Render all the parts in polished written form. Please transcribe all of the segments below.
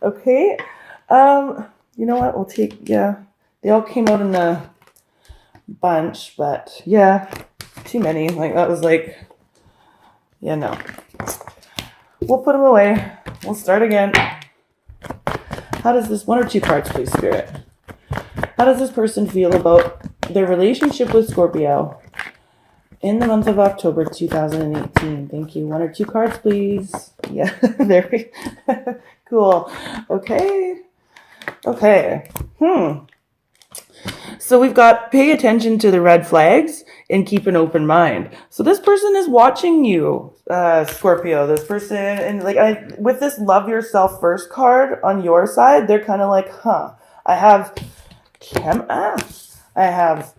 Okay. You know what? We'll take, yeah. They all came out in a bunch, but yeah, too many. Like, that was like, yeah, no. We'll put them away. We'll start again. How does this, one or two cards, please, Spirit? How does this person feel about their relationship with Scorpio in the month of October 2018? Thank you. One or two cards, please. Yeah, there we cool. Okay. Okay. So we've got pay attention to the red flags and keep an open mind. So this person is watching you, Scorpio. This person, and like with this love yourself first card on your side, they're kind of like, I have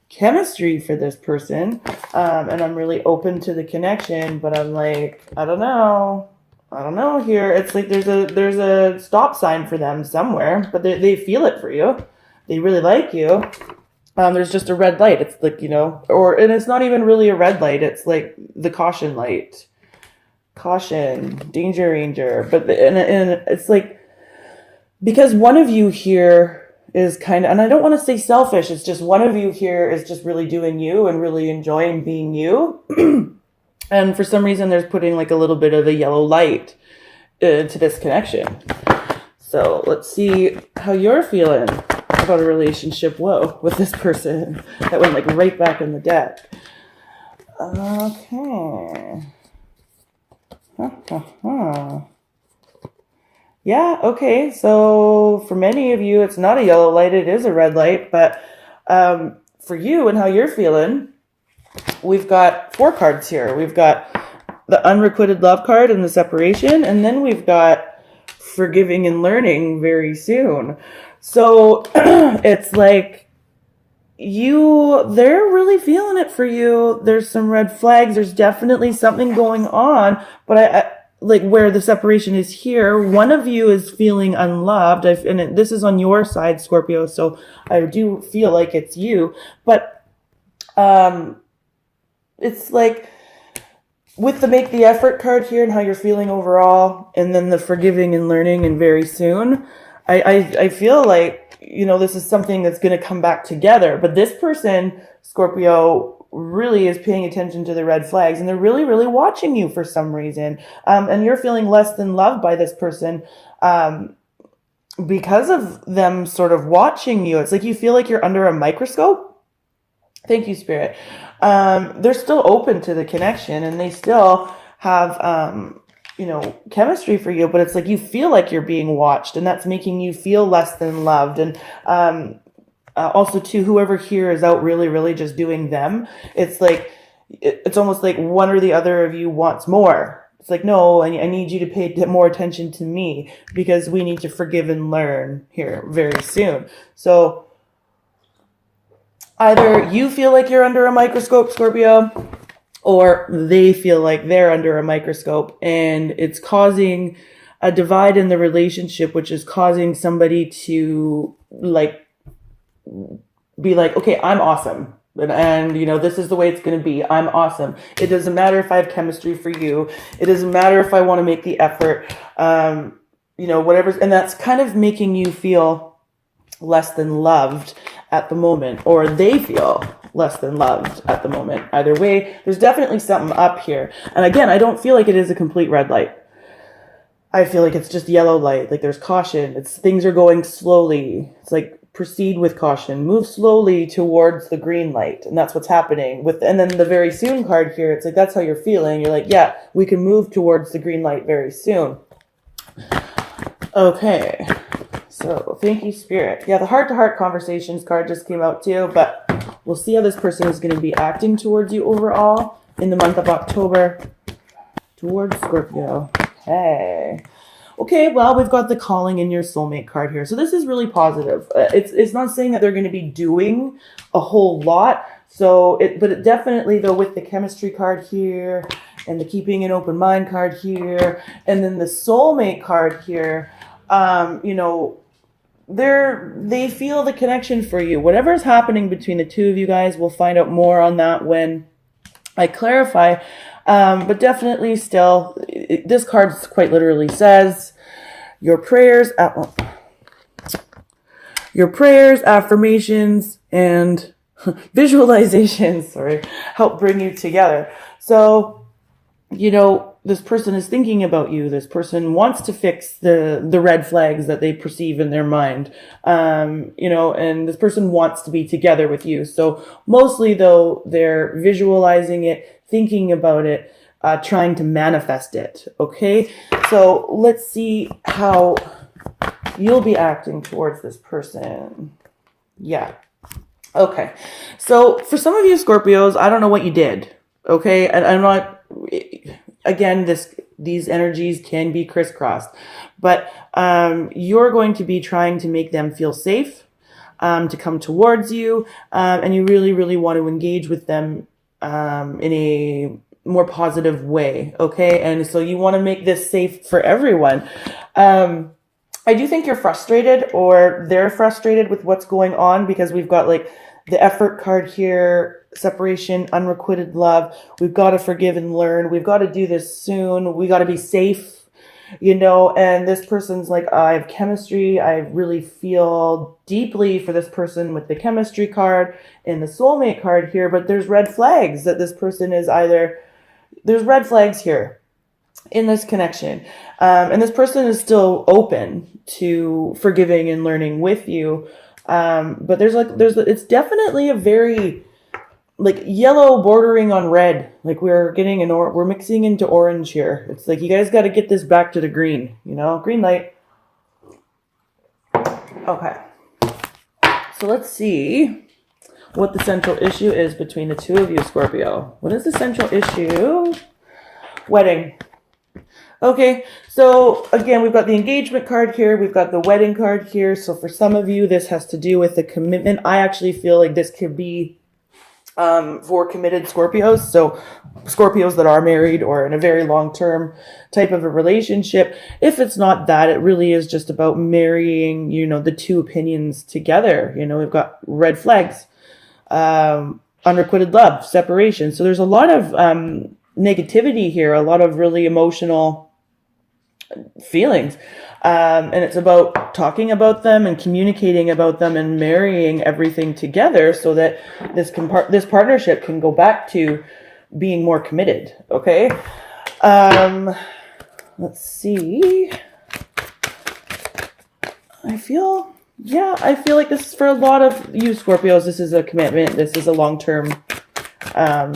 chemistry for this person, and I'm really open to the connection, but I'm like, I don't know here. It's like there's a stop sign for them somewhere, but they feel it for you. They really like you. There's just a red light. It's like, and it's not even really a red light. It's like the caution light. Caution, danger. But and it's like, because one of you here is kind of, and I don't want to say selfish, it's just one of you here is just really doing you and really enjoying being you. And for some reason, there's putting like a little bit of a yellow light to this connection. So let's see how you're feeling about a relationship, with this person. That went like right back in the deck. Okay. Yeah, okay. So for many of you, it's not a yellow light, it is a red light. But for you and how you're feeling, we've got 4 cards here. We've got the unrequited love card and the separation, and then we've got forgiving and learning very soon. So it's like they're really feeling it for you. There's some red flags. There's definitely something going on, but I like where the separation is here. One of you is feeling unloved, and this is on your side, Scorpio. So I do feel like it's you, but it's like with the make the effort card here and how you're feeling overall, and then the forgiving and learning and very soon. I feel like, this is something that's going to come back together. But this person, Scorpio, really is paying attention to the red flags, and they're really, really watching you for some reason. And you're feeling less than loved by this person because of them sort of watching you. It's like you feel like you're under a microscope. Thank you, Spirit. They're still open to the connection, and they still have chemistry for you, but it's like you feel like you're being watched, and that's making you feel less than loved. And also too, whoever here is out really, really just doing them, it's like it's almost like one or the other of you wants more. It's like, no, I need you to pay more attention to me, because we need to forgive and learn here very soon. So either you feel like you're under a microscope, Scorpio, or they feel like they're under a microscope, and it's causing a divide in the relationship, which is causing somebody to be like, okay, I'm awesome. And this is the way it's going to be. I'm awesome. It doesn't matter if I have chemistry for you. It doesn't matter if I want to make the effort, whatever. And that's kind of making you feel less than loved at the moment, or they feel less than loved at the moment. Either way, there's definitely something up here. And again, I don't feel like it is a complete red light. I feel like it's just yellow light. Like there's caution. Things are going slowly. It's like proceed with caution. Move slowly towards the green light. And that's what's happening and then the very soon card here. It's like, that's how you're feeling. You're like, yeah, we can move towards the green light very soon. Okay. So thank you, Spirit. Yeah, the heart-to-heart conversations card just came out too, but we'll see how this person is going to be acting towards you overall in the month of October towards Scorpio. Okay, well, we've got the calling in your soulmate card here. So this is really positive. It's not saying that they're going to be doing a whole lot. But it definitely, though, with the chemistry card here and the keeping an open mind card here, and then the soulmate card here, they feel the connection for you. Whatever's happening between the two of you guys, we'll find out more on that when I clarify. But definitely still, this card quite literally says your prayers, affirmations, and visualizations, help bring you together. So, this person is thinking about you. This person wants to fix the red flags that they perceive in their mind. And this person wants to be together with you. So mostly though, they're visualizing it, thinking about it, trying to manifest it. Okay. So let's see how you'll be acting towards this person. Yeah. Okay. So for some of you Scorpios, I don't know what you did. Okay. And I'm not, again, these energies can be crisscrossed, but you're going to be trying to make them feel safe, to come towards you, and you really, really want to engage with them in a more positive way, okay? And so you want to make this safe for everyone. I do think you're frustrated, or they're frustrated with what's going on, because we've got like the effort card here, separation, unrequited love. We've got to forgive and learn. We've got to do this soon. We got to be safe, and this person's like, I have chemistry. I really feel deeply for this person with the chemistry card and the soulmate card here, but there's red flags that this person is there's red flags here in this connection. And this person is still open to forgiving and learning with you. But it's definitely a very like yellow bordering on red. Like we're mixing into orange here. It's like, you guys got to get this back to the green, green light. Okay. So let's see what the central issue is between the two of you, Scorpio. What is the central issue? Wedding. Okay, so again, we've got the engagement card here. We've got the wedding card here. So for some of you, this has to do with the commitment. I actually feel like this could be for committed Scorpios. So Scorpios that are married or in a very long-term type of a relationship. If it's not that, it really is just about marrying, the two opinions together. We've got red flags, unrequited love, separation. So there's a lot of negativity here, a lot of really emotional feelings. And it's about talking about them and communicating about them and marrying everything together so that this partnership can go back to being more committed. Okay. Let's see. I feel like this is for a lot of you Scorpios. This is a commitment. This is a long-term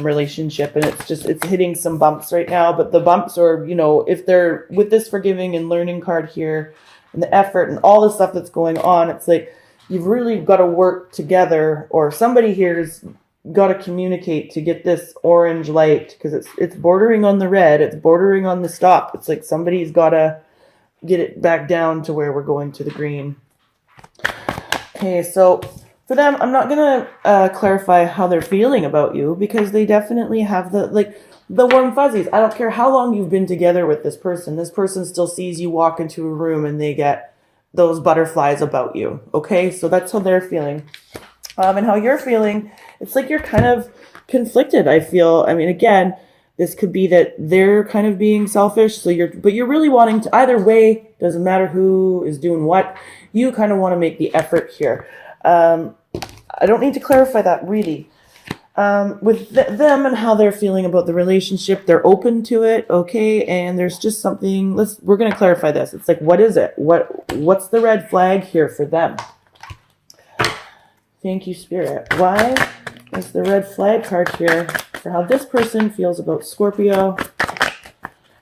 relationship, and it's hitting some bumps right now, but the bumps are, if they're with this forgiving and learning card here and the effort and all the stuff that's going on, it's like you've really got to work together, or somebody here's got to communicate to get this orange light, because it's bordering on the red, it's bordering on the stop. It's like somebody's got to get it back down to where we're going to the green. Okay, so for them, I'm not going to clarify how they're feeling about you, because they definitely have the warm fuzzies. I don't care how long you've been together with this person. This person still sees you walk into a room and they get those butterflies about you. Okay, so that's how they're feeling. And how you're feeling, it's like you're kind of conflicted, I feel. I mean, again, this could be that they're kind of being selfish, but you're really wanting to, either way, doesn't matter who is doing what, you kind of want to make the effort here. I don't need to clarify that really. With them and how they're feeling about the relationship, they're open to it, okay? And there's just something, we're going to clarify this. It's like, what is it? What's the red flag here for them? Thank you, Spirit. Why is the red flag card here for how this person feels about Scorpio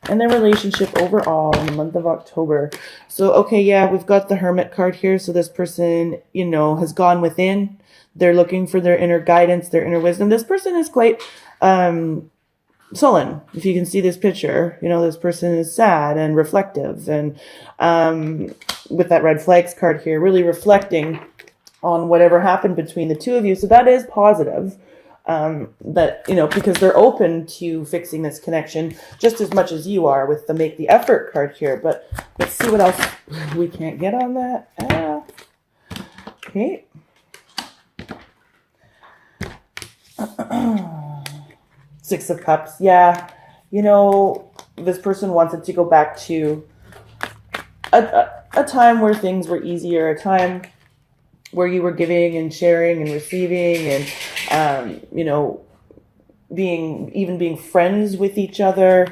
and their relationship overall in the month of October? So, okay, yeah, we've got the Hermit card here. So this person, has gone within. They're looking for their inner guidance, their inner wisdom. This person is quite sullen. If you can see this picture, this person is sad and reflective. And with that red flags card here, really reflecting on whatever happened between the two of you. So that is positive. Because they're open to fixing this connection just as much as you are with the make the effort card here. But let's see what else we can't get on that. Okay. Six of Cups. Yeah. This person wants it to go back to a time where things were easier, a time where you were giving and sharing and receiving and, you know, being friends with each other,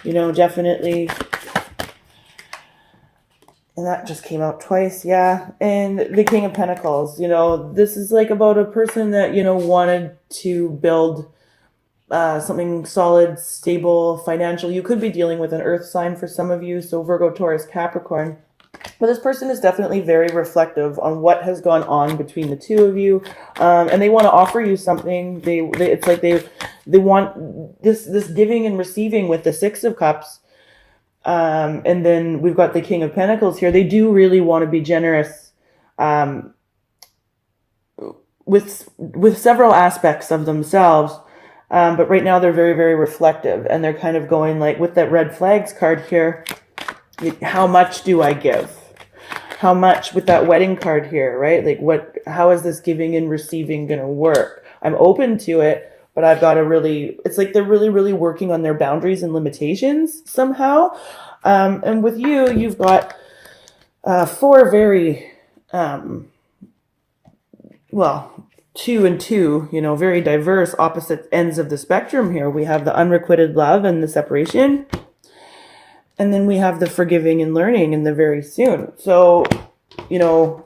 you know, definitely. And that just came out twice, yeah. And the King of Pentacles, you know, this is like about a person that, you know, wanted to build something solid, stable, financial. You could be dealing with an earth sign for some of you, so Virgo, Taurus, Capricorn. But this person is definitely very reflective on what has gone on between the two of you, and they want to offer you something. It's like they want this giving and receiving with the Six of Cups. And then we've got the King of Pentacles here. They do really want to be generous with several aspects of themselves. But right now they're very, very reflective, and they're kind of going like with that red flags card here. How much do I give? How much with that wedding card here, right? Like how is this giving and receiving going to work? I'm open to it, but I've got to really, it's like they're really, really working on their boundaries and limitations somehow. And with you, you've got four very, well, 2 and 2, you know, very diverse opposite ends of the spectrum here. We have the unrequited love and the separation. And then we have the forgiving and learning in the very soon. So, you know,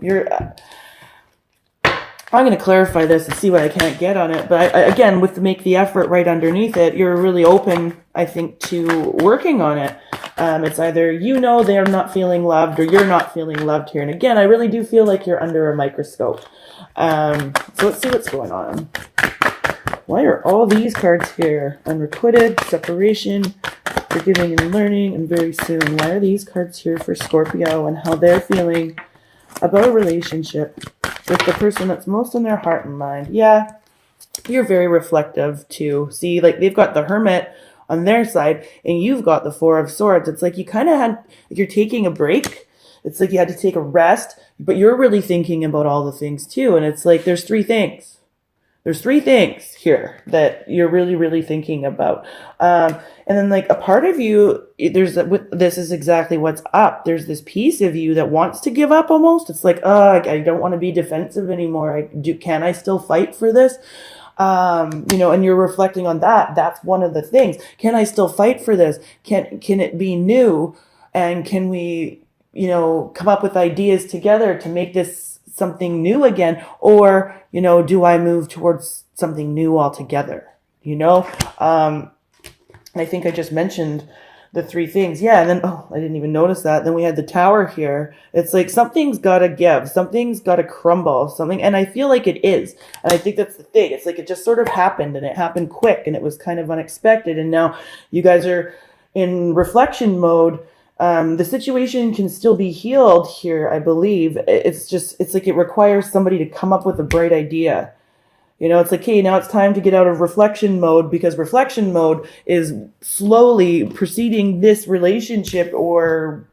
I'm going to clarify this and see what I can't get on it. But again, with make the effort right underneath it, you're really open, I think, to working on it. It's either, you know, they're not feeling loved or you're not feeling loved here. And again, I really do feel like you're under a microscope. So let's see what's going on. Why are all these cards here? Unrequited, separation, forgiving and learning, and very soon. Why are these cards here for Scorpio and how they're feeling about a relationship with the person that's most in their heart and mind? Yeah, you're very reflective too. See, like they've got the Hermit on their side and you've got the Four of Swords. It's like you kind of had, like you're taking a break. It's like you had to take a rest, but you're really thinking about all the things too. And it's like there's three things. There's three things here that you're really, really thinking about. And then like a part of you, this is exactly what's up. There's this piece of you that wants to give up almost. It's like, I don't want to be defensive anymore. Can I still fight for this? You know, and you're reflecting on that. That's one of the things. Can I still fight for this? Can it be new? And can we, you know, come up with ideas together to make this something new again? Or, you know, do I move towards something new altogether? You know, I think I just mentioned the three things. Yeah. And then, I didn't even notice that. Then we had the Tower here. It's like something's got to give. Something's got to crumble. Something. And I feel like it is. And I think that's the thing. It's like it just sort of happened and it happened quick and it was kind of unexpected. And now you guys are in reflection mode. The situation can still be healed here, I believe. It's like it requires somebody to come up with a bright idea. You know, it's like, hey, now it's time to get out of reflection mode, because reflection mode is slowly preceding this relationship or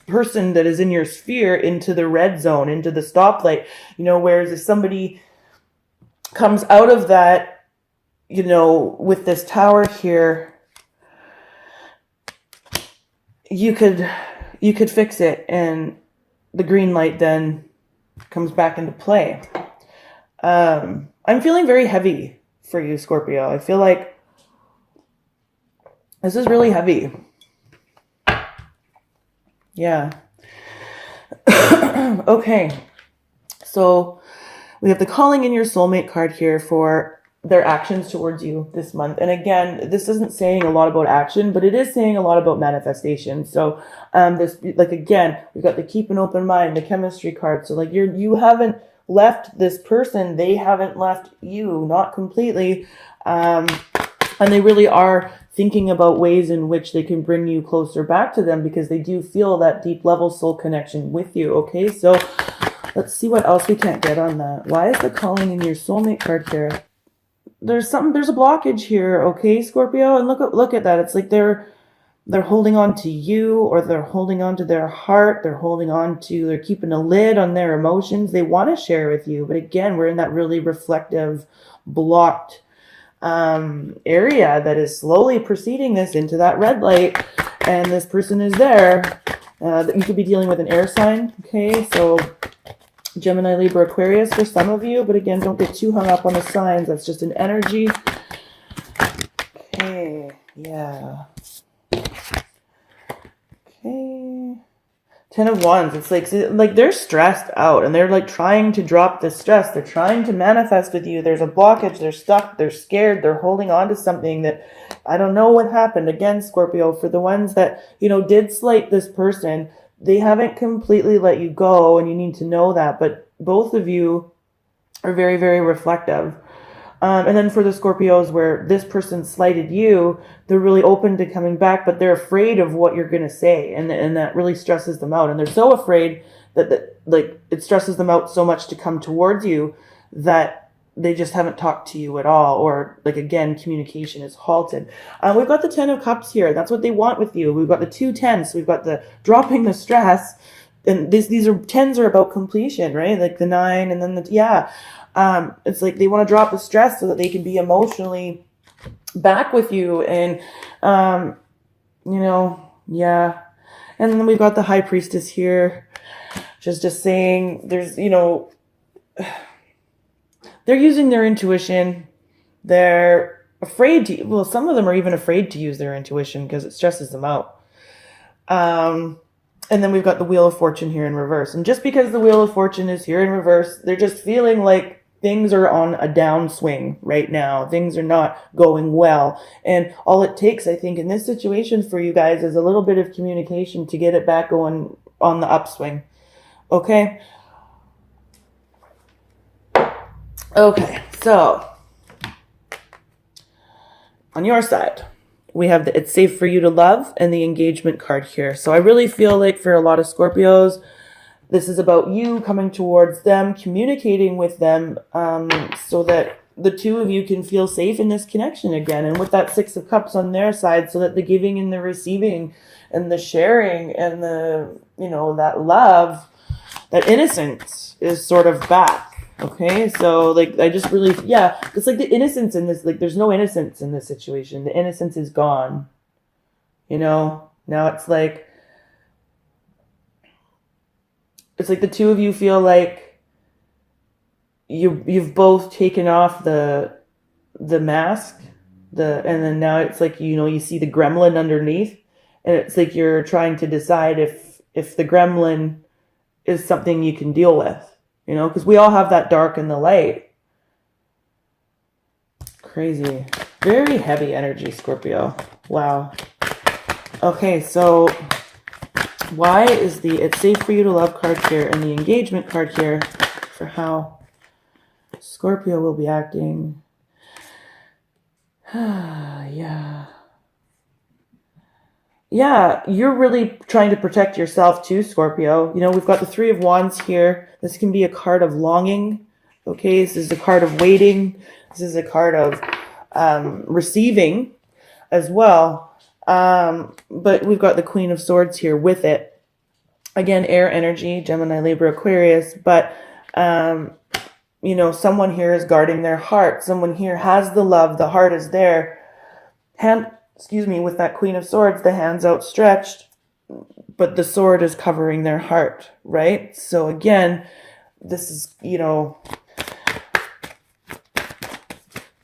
person that is in your sphere into the red zone, into the stoplight. You know, whereas if somebody comes out of that, you know, with this Tower here, you could fix it and the green light then comes back into play. I'm feeling very heavy for you, Scorpio. I feel like this is really heavy. Yeah. Okay. So we have the calling in your soulmate card here for their actions towards you this month. And again, this isn't saying a lot about action, but it is saying a lot about manifestation. So this, like, again, we've got the keep an open mind, the chemistry card. So like you haven't left this person, they haven't left you, not completely. And they really are thinking about ways in which they can bring you closer back to them, because they do feel that deep level soul connection with you. Okay, so let's see what else we can't get on that. Why is the calling in your soulmate card here? There's a blockage here, okay, Scorpio? And look at that. It's like they're holding on to you, or they're holding on to their heart. They're keeping a lid on their emotions. They want to share with you. But again, we're in that really reflective, blocked area that is slowly preceding this into that red light. And this person is there You could be dealing with an air sign, okay? So Gemini, Libra, Aquarius for some of you, but again, don't get too hung up on the signs. That's just an energy. Okay, yeah. Okay. 10 of Wands. It's like they're stressed out and they're like trying to drop the stress. They're trying to manifest with you. There's a blockage. They're stuck. They're scared. They're holding on to something that I don't know what happened. Again, Scorpio, for the ones that, you know, did slight this person, they haven't completely let you go, and you need to know that. But both of you are very, very reflective. And then for the Scorpios where this person slighted you, they're really open to coming back, but they're afraid of what you're going to say. And that really stresses them out. And they're so afraid that like it stresses them out so much to come towards you that they just haven't talked to you at all. Or like, again, communication is halted. We've got the 10 of Cups here. That's what they want with you. We've got the 2 10s. So we've got the dropping the stress. And these are 10s are about completion, right? Like the 9 and then it's like they want to drop the stress so that they can be emotionally back with you. And, you know, yeah. And then we've got the High Priestess here. Just saying there's, you know, they're using their intuition. They're afraid to, well, some of them are even afraid to use their intuition because it stresses them out. And then we've got the Wheel of Fortune here in reverse. And just because the Wheel of Fortune is here in reverse, they're just feeling like things are on a downswing right now. Things are not going well. And all it takes, I think, in this situation for you guys is a little bit of communication to get it back going on the upswing. Okay? Okay, so on your side, we have the It's Safe for You to Love and the Engagement card here. So I really feel like for a lot of Scorpios, this is about you coming towards them, communicating with them, so that the two of you can feel safe in this connection again. And with that 6 of Cups on their side, so that the giving and the receiving and the sharing and the, you know, that love, that innocence is sort of back. Okay, so like I just really, yeah, it's like the innocence in this, like there's no innocence in this situation. The innocence is gone. You know, now it's like the two of you feel like you've both taken off the mask, and then now it's like, you know, you see the gremlin underneath, and it's like you're trying to decide if the gremlin is something you can deal with. You know, because we all have that dark and the light. Crazy. Very heavy energy, Scorpio. Wow. Okay, so why is the It's Safe for You to Love card here and the Engagement card here for how Scorpio will be acting? Yeah. Yeah, you're really trying to protect yourself too, Scorpio. You know, we've got the 3 of Wands here. This can be a card of longing. Okay, this is a card of waiting. This is a card of receiving as well. But we've got the Queen of Swords here with it. Again, air energy, Gemini, Libra, Aquarius. But, you know, someone here is guarding their heart. Someone here has the love. The heart is there. With that Queen of Swords, the hand's outstretched, but the sword is covering their heart, right? So again, this is, you know,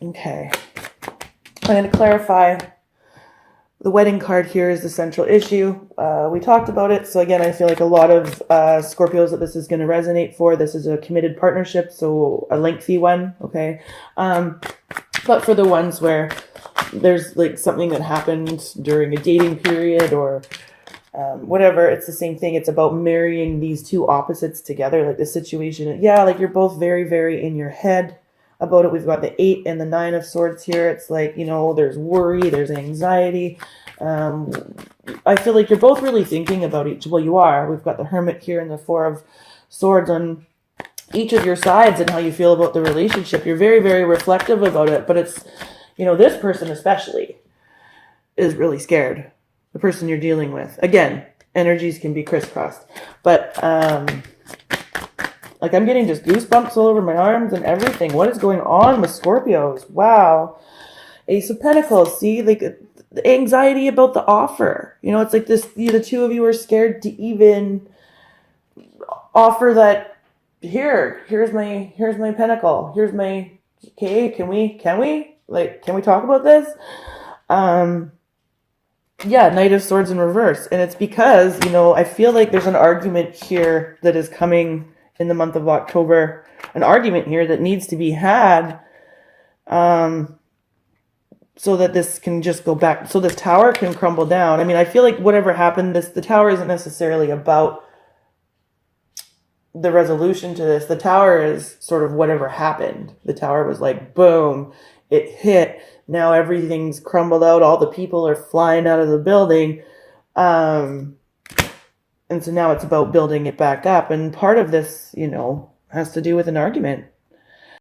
okay. I'm going to clarify. The wedding card here is the central issue. We talked about it. So again, I feel like a lot of Scorpios that this is going to resonate for. This is a committed partnership, so a lengthy one, okay? But for the ones where there's like something that happened during a dating period or whatever, it's the same thing. It's about marrying these two opposites together. Like the situation, yeah, like you're both very, very in your head about it. We've got the 8 and the 9 of Swords here. It's like, you know, there's worry, there's anxiety. I feel like you're both really thinking about each. Well, you are. We've got the Hermit here and the 4 of Swords on each of your sides and how you feel about the relationship. You're very, very reflective about it, but it's, you know, this person especially is really scared. The person you're dealing with. Again, energies can be crisscrossed. But, like, I'm getting just goosebumps all over my arms and everything. What is going on with Scorpios? Wow. Ace of Pentacles. See, like, the anxiety about the offer. You know, it's like this, the two of you are scared to even offer that, here's my pinnacle. Here's my, okay, can we talk about this? Yeah, Knight of Swords in reverse. And it's because, I feel like there's an argument here that is coming in the month of October, an argument here that needs to be had, so that this can just go back, so this tower can crumble down. I mean, I feel like whatever happened, the tower isn't necessarily about the resolution to this. The tower is sort of whatever happened. The tower was like, boom, it hit. Now everything's crumbled out. All the people are flying out of the building. And so now it's about building it back up. And part of this, has to do with an argument.